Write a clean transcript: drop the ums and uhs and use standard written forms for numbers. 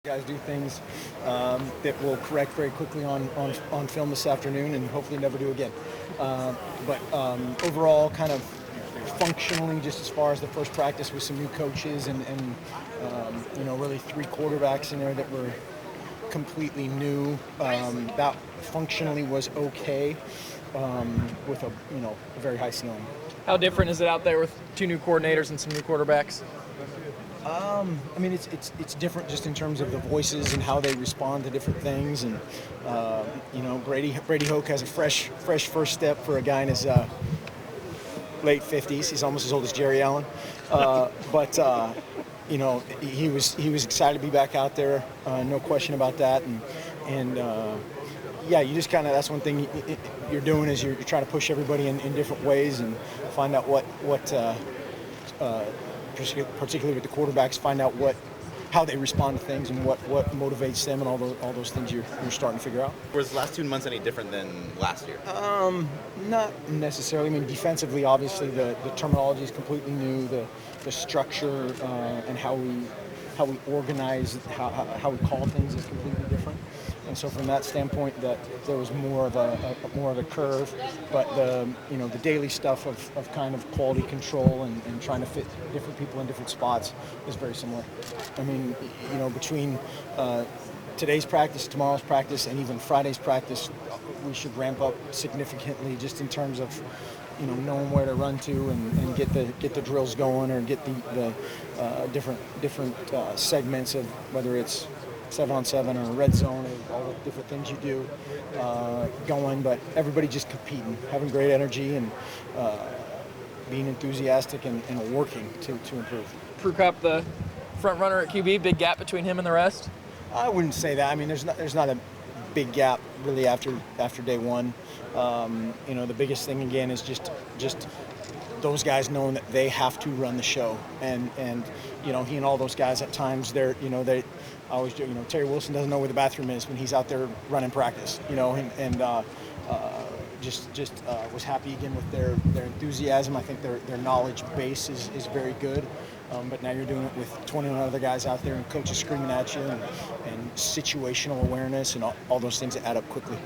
Guys do things that we'll correct very quickly on film this afternoon and hopefully never do again. But overall, kind of functionally, just as far as the first practice with some new coaches and really three quarterbacks in there that were completely new. That functionally was okay with a very high ceiling. How different is it out there with two new coordinators and some new quarterbacks? I mean, it's different just in terms of the voices and how they respond to different things, and Brady Hoke has a fresh first step for a guy in his late 50s. He's almost as old as Jerry Allen, but he was excited to be back out there, no question about that, and yeah, you just kind of, that's one thing you're doing is you're trying to push everybody in different ways and find out what particularly with the quarterbacks, find out how they respond to things and what motivates them and all those things you're starting to figure out. Was the last 2 months any different than last year? Not necessarily. I mean, defensively, obviously, the terminology is completely new. The structure and how we organize, how we call things is completely different. And so, from that standpoint, that there was more of a curve, but the daily stuff of kind of quality control and trying to fit different people in different spots is very similar. I mean, between today's practice, tomorrow's practice, and even Friday's practice, we should ramp up significantly just in terms of knowing where to run to and get the drills going, or get the different segments of whether it's 7-on-7 or red zone, or all the different things you do going, but everybody just competing, having great energy, and being enthusiastic and working to improve. Crew Cup, the front runner at QB, big gap between him and the rest? I wouldn't say that. I mean, there's not a big gap really after day one. The biggest thing again is just those guys knowing that they have to run the show, and he and all those guys at times they always do. Terry Wilson doesn't know where the bathroom is when he's out there running practice. Just was happy again with their enthusiasm. I think their knowledge base is very good. But now you're doing it with 21 other guys out there and coaches screaming at you, and situational awareness and all those things that add up quickly.